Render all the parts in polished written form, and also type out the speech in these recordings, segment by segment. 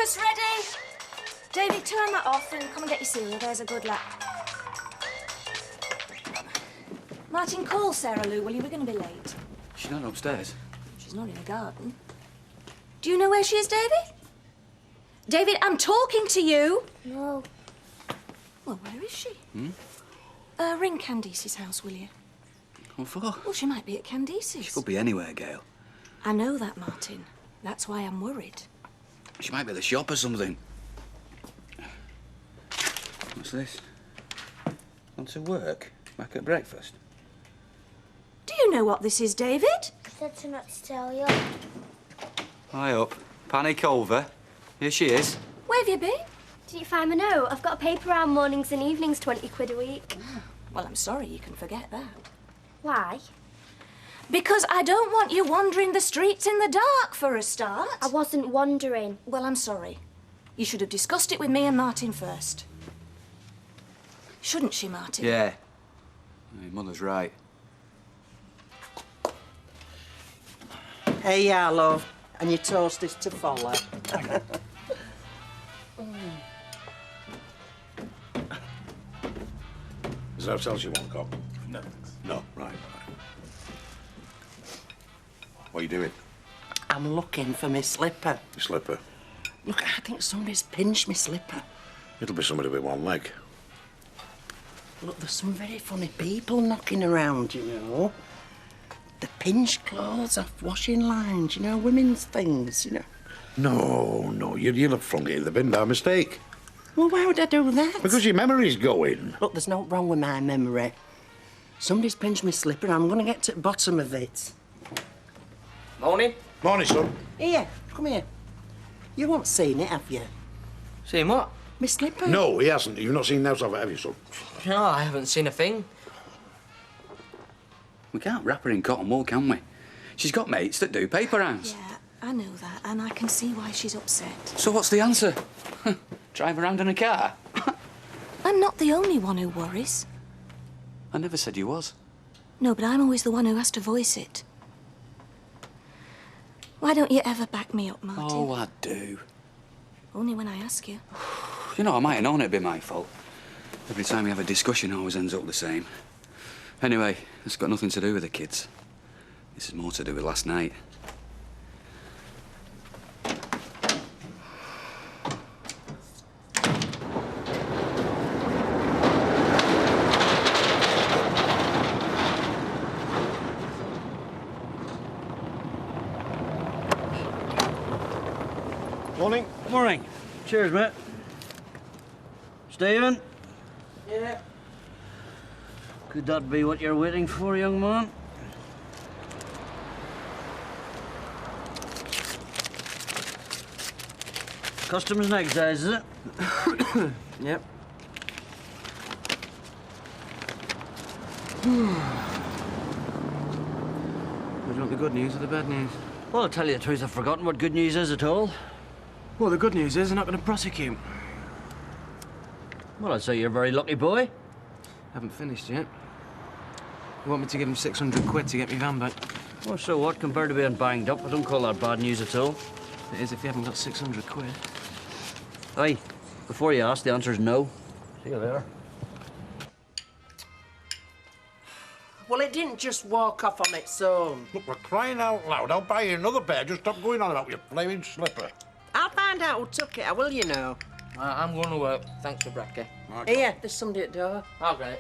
breakfast ready? David, turn that off and come and get your cereal. There's a good lad. Martin, call Sarah Lou, will you? We're going to be late. She's not upstairs. She's not in the garden. Do you know where she is, David? David, I'm talking to you. No. Well, where is she? Ring Candice's house, will you? What for? Well, she might be at Candice's. She could be anywhere, Gail. I know that, Martin. That's why I'm worried. She might be at the shop or something. What's this? Want to work? Back at breakfast? Do you know what this is, David? I said to not to tell you. Hi up. Panic over. Here she is. Where have you been? Did you find my note? I've got a paper round mornings and evenings, 20 quid a week. Well, I'm sorry, you can forget that. Why? Because I don't want you wandering the streets in the dark, for a start. I wasn't wondering. Well, I'm sorry. You should have discussed it with me and Martin first. Shouldn't she, Martin? Yeah. Your mother's right. Hey, yeah, love. And your toast is to follow. Is there else you want, Cop? No. No, right. What are you doing? I'm looking for my slipper. Your slipper? Look, I think somebody's pinched my slipper. It'll be somebody with one leg. Look, there's some very funny people knocking around, you know. The pinch clothes off washing lines, you know, women's things, you know. No, you'll have flung it in the bin by mistake. Well, why would I do that? Because your memory's going. Look, there's no wrong with my memory. Somebody's pinched my slipper and I'm going to get to the bottom of it. Morning. Morning, son. Here, come here. You haven't seen it, have you? Seen what? My slipper? No, he hasn't. You've not seen the house of it, have you, son? No, I haven't seen a thing. We can't wrap her in cotton wool, can we? She's got mates that do paper rounds. Yeah, I know that, and I can see why she's upset. So what's the answer? Drive around in a car? I'm not the only one who worries. I never said you was. No, but I'm always the one who has to voice it. Why don't you ever back me up, Martin? Oh, I do. Only when I ask you. You know, I might have known it'd be my fault. Every time we have a discussion, it always ends up the same. Anyway, it's got nothing to do with the kids. This is more to do with last night. Morning. Morning. Cheers, mate. Stephen? Yeah. Could that be what you're waiting for, young man? Customs next days, is it? Yep. Would you want the good news or the bad news? Well, I'll tell you the truth, I've forgotten what good news is at all. Well, the good news is they're not going to prosecute. Well, I'd say you're a very lucky boy. Haven't finished yet. You want me to give them 600 quid to get me van back? Well, so what, compared to being banged up? I don't call that bad news at all. It is if you haven't got 600 quid. Aye, before you ask, the answer's no. See you later. Well, it didn't just walk off on its own. Look, we're crying out loud. I'll buy you another pair. Just stop going on about your flaming slipper. I'll find out who took it, I will, you know. I'm going to work. Thanks for brekkie. Here, there's somebody at the door. Oh, great.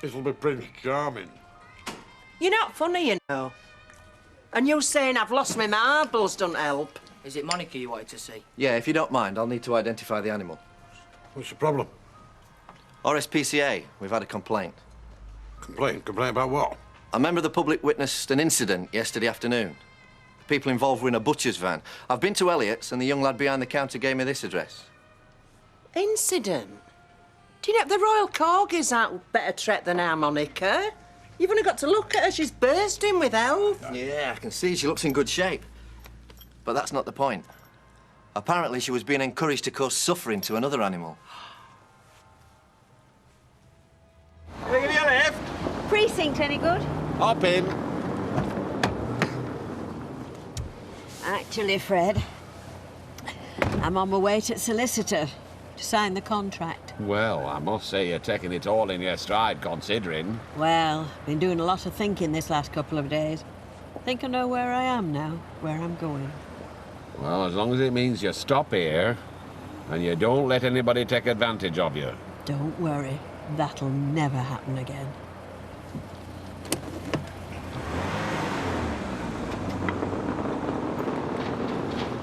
This'll be Prince Charming. You're not funny, you know. And you saying I've lost my marbles don't help. Is it Monica you wanted to see? Yeah, if you don't mind, I'll need to identify the animal. What's the problem? RSPCA, we've had a complaint. Complaint? Complaint about what? A member of the public witnessed an incident yesterday afternoon. The people involved were in a butcher's van. I've been to Elliott's and the young lad behind the counter gave me this address. Incident? Do you know the Royal Corgis aren't better treat than our Monica? You've only got to look at her. She's bursting with health. Yeah, I can see she looks in good shape. But that's not the point. Apparently, she was being encouraged to cause suffering to another animal. Can I give you a lift? Precinct any good? Hop in. Actually, Fred, I'm on my way to solicitor to sign the contract. Well, I must say you're taking it all in your stride, considering. Well, been doing a lot of thinking this last couple of days. Think I know where I am now, where I'm going. Well, as long as it means you stop here and you don't let anybody take advantage of you. Don't worry, that'll never happen again.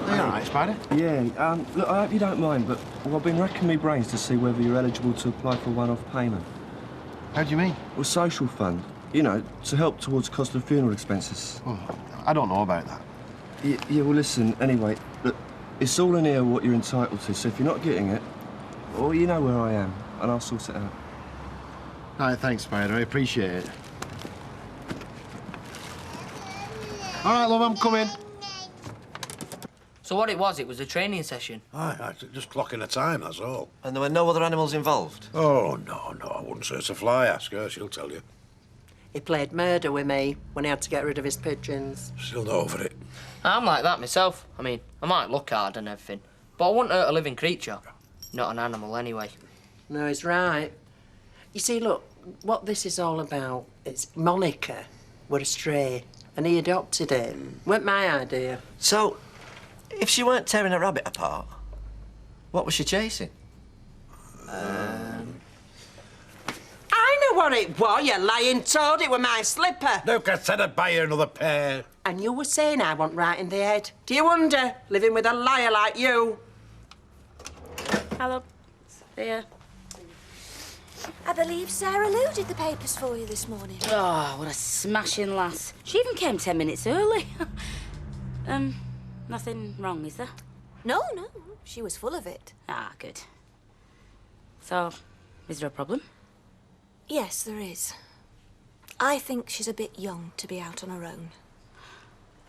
Are you all right, Spider? Yeah, look, I hope you don't mind, but I've been racking my brains to see whether you're eligible to apply for one-off payment. How do you mean? Well, social fund. You know, to help towards the cost of funeral expenses. Oh, I don't know about that. Yeah, well, listen, anyway, look, it's all in here what you're entitled to, so if you're not getting it, well, you know where I am, and I'll sort it out. All right, thanks, Spider. I appreciate it. All right, love, I'm coming. So what it was a training session. Aye, just clocking the time, that's all. And there were no other animals involved? Oh, no, I wouldn't say it's a fly. Ask her, she'll tell you. He played murder with me when he had to get rid of his pigeons. Still not over it. I'm like that myself. I mean, I might look hard and everything, but I wouldn't hurt a living creature. Not an animal, anyway. No, he's right. You see, look, what this is all about, it's Monica were a stray, and he adopted it. Weren't my idea. So, if she weren't tearing a rabbit apart, what was she chasing? I know what it was, you lying toad. It were my slipper. Look, I said I'd buy you another pair. And you were saying I want right in the head. Do you wonder, living with a liar like you? Hello. There. I believe Sarah Lou did the papers for you this morning. Oh, what a smashing lass. She even came 10 minutes early. Nothing wrong, is there? No, she was full of it. Ah, good. So, is there a problem? Yes, there is. I think she's a bit young to be out on her own.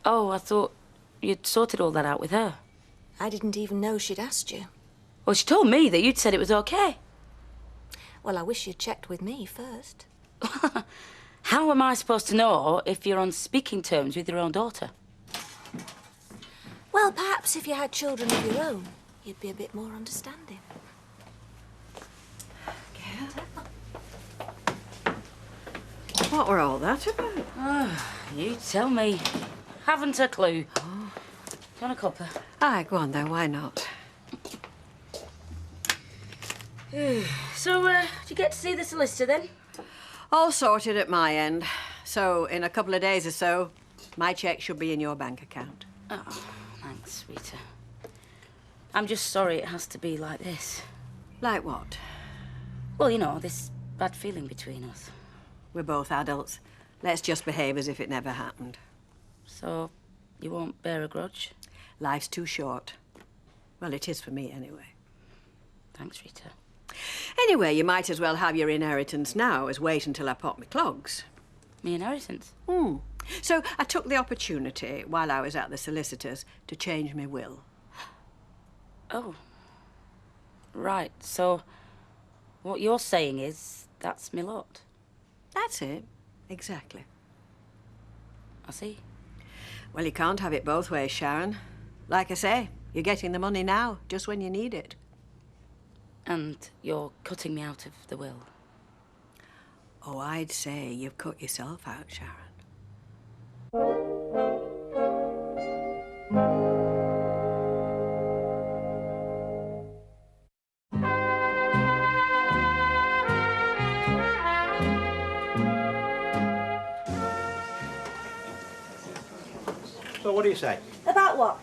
Oh, I thought you'd sorted all that out with her. I didn't even know she'd asked you. Well, she told me that you'd said it was okay. Well, I wish you'd checked with me first. How am I supposed to know if you're on speaking terms with your own daughter? Well, perhaps if you had children of your own, you'd be a bit more understanding. What were all that about? Oh, you tell me. Haven't a clue. Oh. Do you want a cuppa? Aye, go on then, why not? So, did you get to see the solicitor then? All sorted at my end. So, in a couple of days or so, my cheque should be in your bank account. Oh, thanks, sweeter. I'm just sorry it has to be like this. Like what? Well, you know, this bad feeling between us. We're both adults. Let's just behave as if it never happened. So, you won't bear a grudge? Life's too short. Well, it is for me, anyway. Thanks, Rita. Anyway, you might as well have your inheritance now as wait until I pop my clogs. Me inheritance? So I took the opportunity, while I was at the solicitor's, to change my will. Oh. Right, so what you're saying is that's me lot? That's it. Exactly. I see. Well, you can't have it both ways, Sharon. Like I say, you're getting the money now, just when you need it. And you're cutting me out of the will? Oh, I'd say you've cut yourself out, Sharon. So what do you say? About what?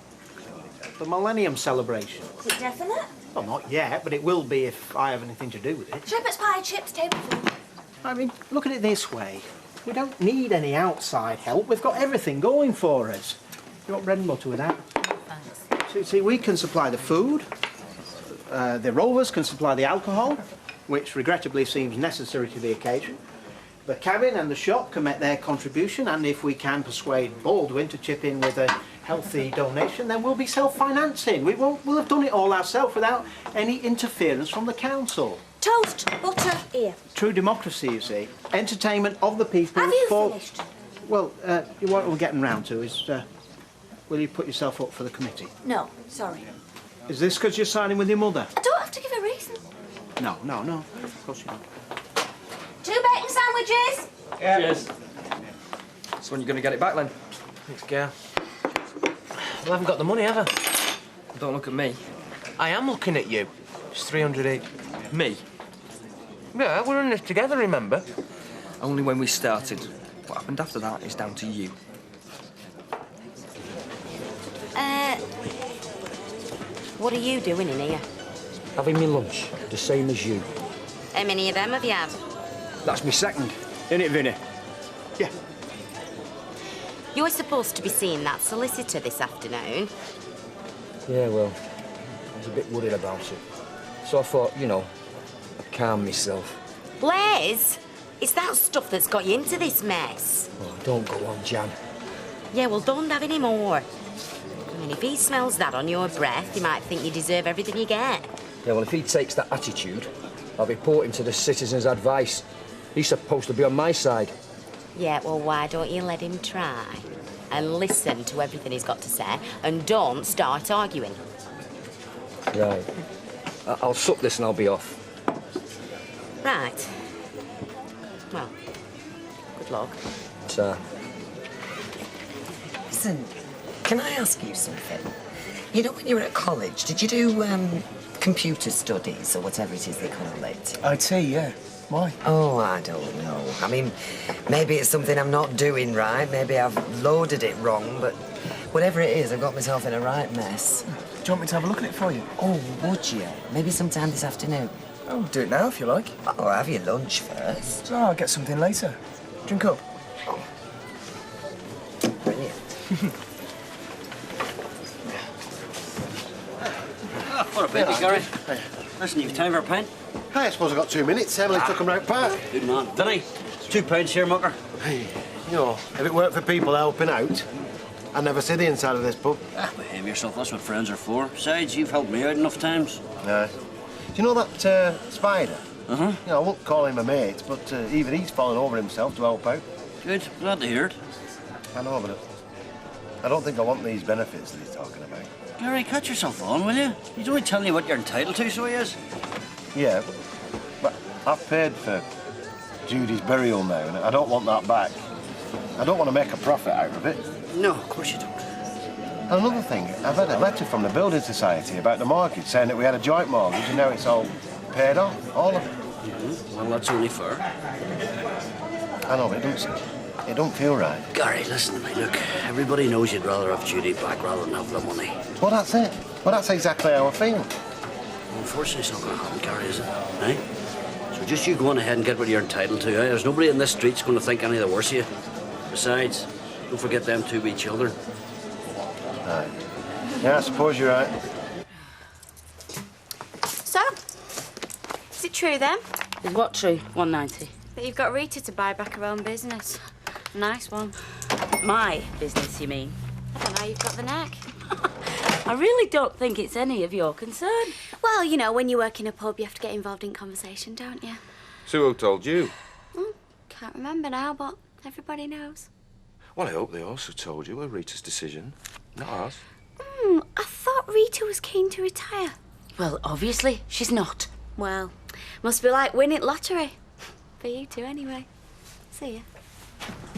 The Millennium Celebration. Is it definite? Well, not yet, but it will be if I have anything to do with it. Shepherd's pie, chips, tableful. I mean, look at it this way. We don't need any outside help. We've got everything going for us. You want bread and butter with that? Thanks. See, we can supply the food. The rovers can supply the alcohol, which regrettably seems necessary to the occasion. The cabin and the shop can make their contribution, and if we can persuade Baldwin to chip in with a healthy donation, then we'll be self-financing. We'll have done it all ourselves without any interference from the council. Toast, butter, here. True democracy, you see. Entertainment of the people. Have you finished? Well, what we're getting round to is, will you put yourself up for the committee? No, sorry. Is this because you're signing with your mother? I don't have to give a reason. No, no, no. Of course you don't. 2 bacon sandwiches. Yeah. Cheers. So when you going to get it back, then? Thanks, girl. Well, I haven't got the money, have I? Don't look at me. I am looking at you. It's 300 each. Me? Yeah, we're in this together, remember? Only when we started. What happened after that is down to you. What are you doing in here? Having me lunch, the same as you. How many of them have you had? That's me second. Innit, Vinny? Yeah. You're supposed to be seeing that solicitor this afternoon. Yeah, well, I was a bit worried about it. So I thought, you know, I'd calm myself. Les, it's that stuff that's got you into this mess. Oh, don't go on, Jan. Yeah, well, don't have any more. I mean, if he smells that on your breath, he might think you deserve everything you get. Yeah, well, if he takes that attitude, I'll report him to the citizens' advice. He's supposed to be on my side. Yeah, well, why don't you let him try? And listen to everything he's got to say, and don't start arguing. Right. I'll suck this and I'll be off. Right. Well, good luck. Ta. Listen, can I ask you something? You know, when you were at college, did you do computer studies or whatever it is they call it? IT, yeah. Why? Oh, I don't know. I mean, maybe it's something I'm not doing right. Maybe I've loaded it wrong, but whatever it is, I've got myself in a right mess. Do you want me to have a look at it for you? Oh, would you? Maybe sometime this afternoon. Oh, do it now if you like. Or have your lunch first. Oh, I'll get something later. Drink up. Brilliant. What a baby, Gary. Listen, you've time for a pint? I suppose I've got 2 minutes. Emily took them round park. Good man. Vinny, £2 here, mucker. Hey, you know, if it weren't for people helping out, I'd never see the inside of this pub. Ah, behave yourself. That's what friends are for. Besides, you've helped me out enough times. Aye. Do you know that Spider? Uh-huh. You know, I won't call him a mate, but even he's fallen over himself to help out. Good. Glad to hear it. I know, but I don't think I want these benefits that he's talking about. Gary, cut yourself on, will you? He's only telling you what you're entitled to, so he is. Yeah, but I've paid for Judy's burial now, and I don't want that back. I don't want to make a profit out of it. No, of course you don't. And another thing, I've had a letter from the Building Society about the mortgage, saying that we had a joint mortgage and now it's all paid off, all of it. Mm-hmm. Well, that's only fair. I know, but it don't feel right. Gary, listen to me. Look, everybody knows you'd rather have Judy back rather than have the money. Well, that's it. Well, that's exactly how I feel. Unfortunately, it's not going to happen, Gary, is it? Eh? So just you go on ahead and get what you're entitled to, eh? There's nobody in this street's going to think any the worse of you. Besides, don't forget them 2 wee children. Aye. Yeah, I suppose you're right. So, is it true then? Is what true? 190. That you've got Rita to buy back her own business? Nice one. My business, you mean? I don't know, you've got the knack. I really don't think it's any of your concern. Well, you know, when you work in a pub, you have to get involved in conversation, don't you? So who told you? Can't remember now, but everybody knows. Well, I hope they also told you it was Rita's decision, not ours. I thought Rita was keen to retire. Well, obviously, she's not. Well, must be like winning lottery. For you two, anyway. See ya.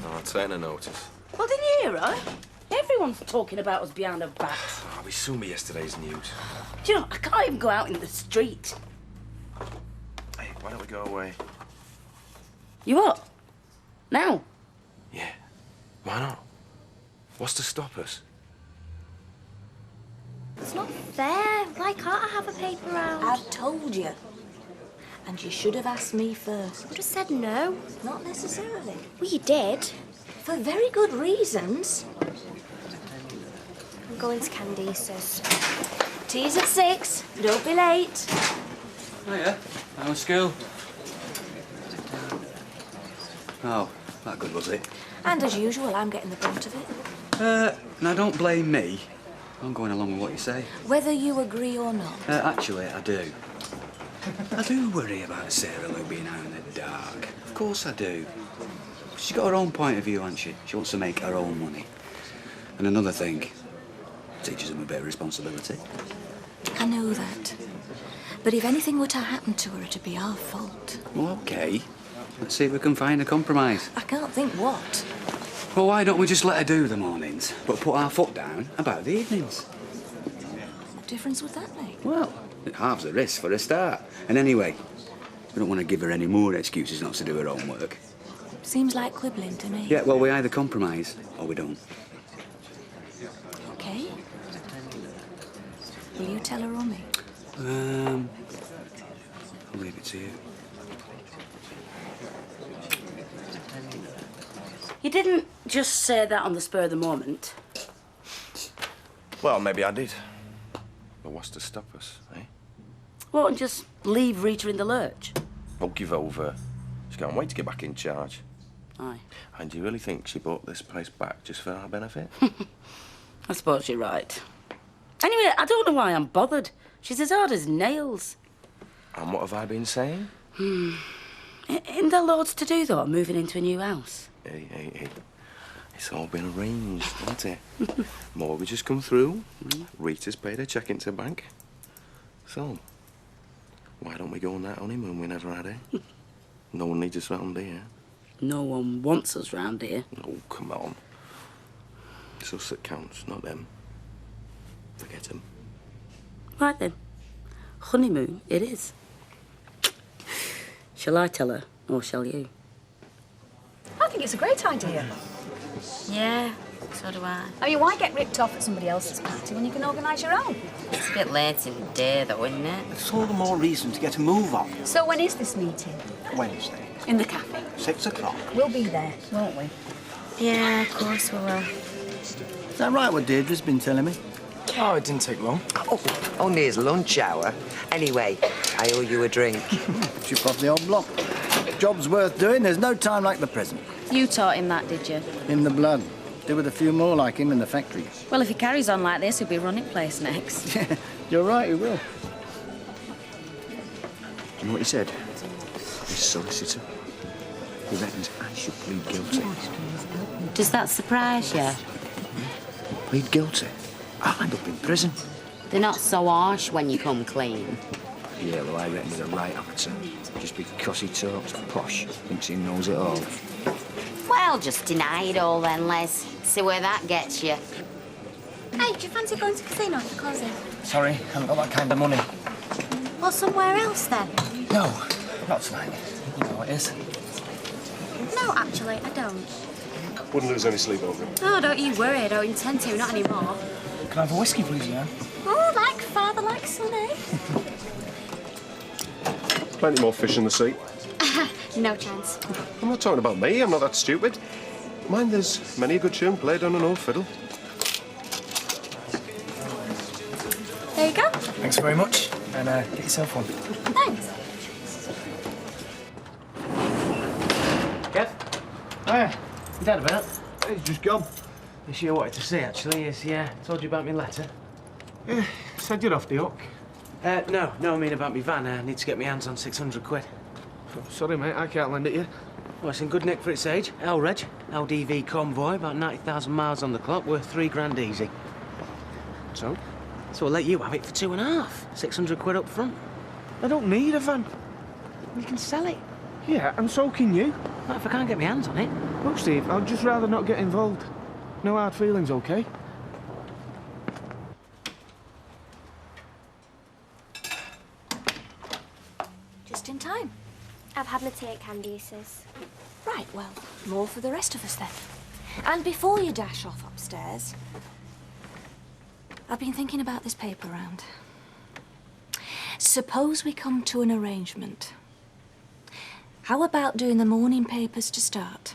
Oh, I'll take a notice. Well, didn't you hear her? Everyone's talking about us behind our backs. Oh, we saw me yesterday's news. Do you know, I can't even go out in the street. Hey, why don't we go away? You what? Now? Yeah. Why not? What's to stop us? It's not fair. Why can't I have a paper round? I've told you. And you should have asked me first. I would have said no. Not necessarily. Well, you did. For very good reasons. I'm going to Candice's. Tea's at 6. Don't be late. Oh, yeah? How was school? Oh, that good, was it? And as usual, I'm getting the brunt of it. Now, don't blame me. I'm going along with what you say. Whether you agree or not. Actually, I do. I do worry about Sarah Lou being out in the dark. Of course I do. She's got her own point of view, hasn't she? She wants to make her own money. And another thing, teaches them a bit of responsibility. I know that. But if anything were to happen to her, it'd be our fault. Well, OK. Let's see if we can find a compromise. I can't think what. Well, why don't we just let her do the mornings, but put our foot down about the evenings? What difference would that make? Well, it halves the risk for a start. And anyway, we don't want to give her any more excuses not to do her own work. Seems like quibbling to me. Yeah, well, we either compromise or we don't. OK. Will you tell her or me? I'll leave it to you. You didn't just say that on the spur of the moment. Well, maybe I did. But what's to stop us, eh? Won't just leave Rita in the lurch. Oh, give over. She can't wait to get back in charge. Aye. And do you really think she bought this place back just for our benefit? I suppose you're right. Anyway, I don't know why I'm bothered. She's as hard as nails. And what have I been saying? Isn't there loads to do, though, moving into a new house? Hey. It's all been arranged, hasn't it? Mortgage has come through. Rita's paid her cheque into the bank. So, why don't we go on that honeymoon we never had, eh? No one needs us round here. No one wants us round here. Oh, come on. It's us that counts, not them. Forget them. Right then. Honeymoon it is. Shall I tell her, or shall you? I think it's a great idea. Yeah, so do I. I mean, why get ripped off at somebody else's party when you can organise your own? It's a bit late in the day, though, isn't it? It's all the more reason to get a move on. So when is this meeting? Wednesday. In the cafe. 6 o'clock. We'll be there, won't we? Yeah, of course we will. Is that right, what Deirdre's been telling me? Oh, it didn't take long. Oh, only his lunch hour. Anyway, I owe you a drink. Chip off the old block. Job's worth doing. There's no time like the present. You taught him that, did you? In the blood. Do with a few more like him in the factory. Well, if he carries on like this, he'll be running place next. Yeah, you're right, he will. Do you know what he said? His solicitor. He reckons I should plead guilty. Does that surprise you? Plead guilty? I'll end up in prison. They're not so harsh when you come clean. Yeah, well, I reckon he's a right actor. Just because he talks posh, thinks he knows it all. Well, just deny it all then, Les. See where that gets you. Hey, do you fancy going to the casino for Cosy? Sorry, haven't got that kind of money. Or somewhere else then? No, not tonight. You know how it is. No, actually, I don't. Wouldn't lose any sleep over it. Oh, don't you worry, I don't intend to, not anymore. Can I have a whiskey, please, yeah? Oh, like father, like son, eh? Plenty more fish in the sea. No chance. I'm not talking about me. I'm not that stupid. Mind, there's many a good tune played on an old fiddle. There you go. Thanks very much. And get yourself one. Thanks. Kev? Hiya. Your dad about? He's just gone. You sure wanted to see, actually. Yes, yeah. Told you about my letter. Yeah, said you're off the hook. No, I mean about my van. I need to get my hands on 600 quid. Sorry, mate, I can't lend it you. Well, it's in good nick for its age. L-Reg, LDV convoy, about 90,000 miles on the clock, worth £3 easy. So? So I'll let you have it for 2.5. 600 quid up front. I don't need a van. You can sell it. Yeah, and so can you. Not if I can't get my hands on it. Look, Steve, I'd just rather not get involved. No hard feelings, OK? Just in time. I've had my take candy, sis. Right, well, more for the rest of us then. And before you dash off upstairs, I've been thinking about this paper round. Suppose we come to an arrangement. How about doing the morning papers to start?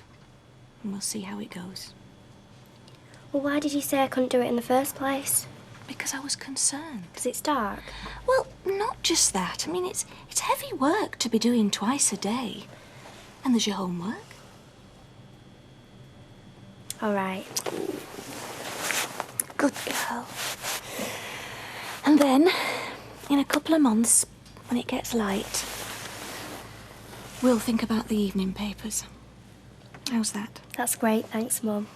And we'll see how it goes. Well, why did you say I couldn't do it in the first place? Because I was concerned. Because it's dark? Well, not just that. I mean, it's heavy work to be doing twice a day. And there's your homework. All right. Good girl. And then, in a couple of months, when it gets light, we'll think about the evening papers. How's that? That's great, thanks, Mum.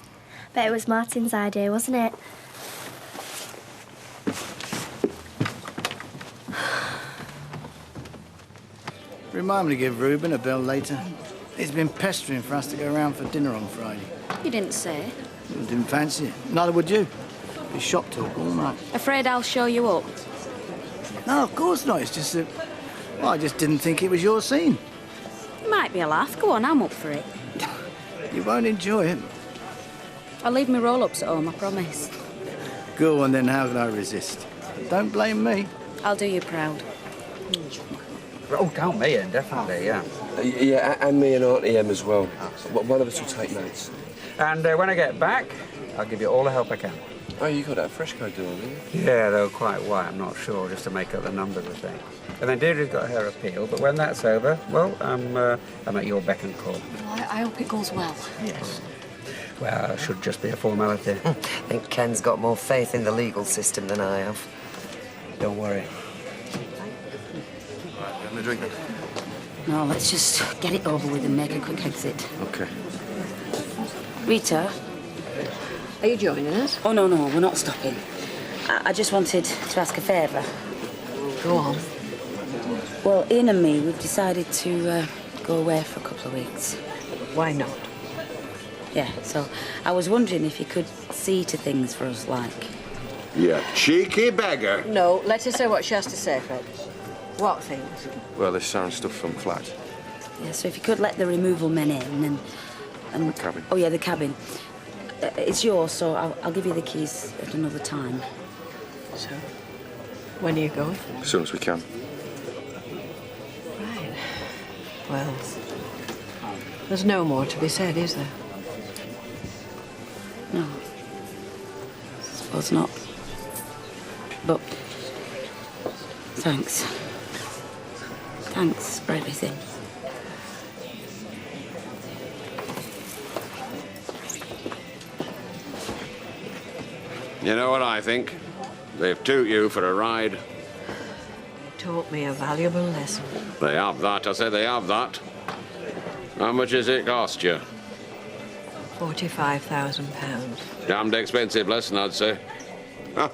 Bet it was Martin's idea, wasn't it? Remind me to give Reuben a bell later. He's been pestering for us to go round for dinner on Friday. You didn't say. Didn't fancy it. Neither would you. Be shop talk all night. Afraid I'll show you up? No, of course not. It's just that... Well, I just didn't think it was your scene. Might be a laugh. Go on, I'm up for it. You won't enjoy it. I'll leave my roll-ups at home, I promise. Go on then, how can I resist? Don't blame me. I'll do you proud. Oh, count me in, definitely, yeah. Yeah, and me and Auntie Em as well. One of us will take notes. And when I get back, I'll give you all the help I can. Oh, you got that Fresco deal, haven't you? Yeah, though quite why, I'm not sure, just to make up the numbers, I think. And then Deirdre's got her appeal, but when that's over, well, I'm at your beck and call. Well, I hope it goes well. Yes. Well, it should just be a formality. I think Ken's got more faith in the legal system than I have. Don't worry. Right, having a drink then? No, let's just get it over with and make a quick exit. Okay. Rita? Are you joining us? Oh, no, we're not stopping. I just wanted to ask a favour. Go on. Well, Ian and me, we've decided to go away for a couple of weeks. Why not? Yeah, so I was wondering if you could see to things for us, like... You cheeky beggar. No, let her say what she has to say, Fred. What things? Well, there's some stuff from flat. Yeah, so if you could let the removal men in and... The cabin. Oh, yeah, the cabin. It's yours, so I'll give you the keys at another time. So, when are you going? As soon as we can. Right. Well, there's no more to be said, is there? No. I suppose not. But... Thanks. Thanks for everything. You know what I think? They've took you for a ride. Taught me a valuable lesson. They have that, I say they have that. How much has it cost you? £45,000. Damned expensive lesson, I'd say. Huh.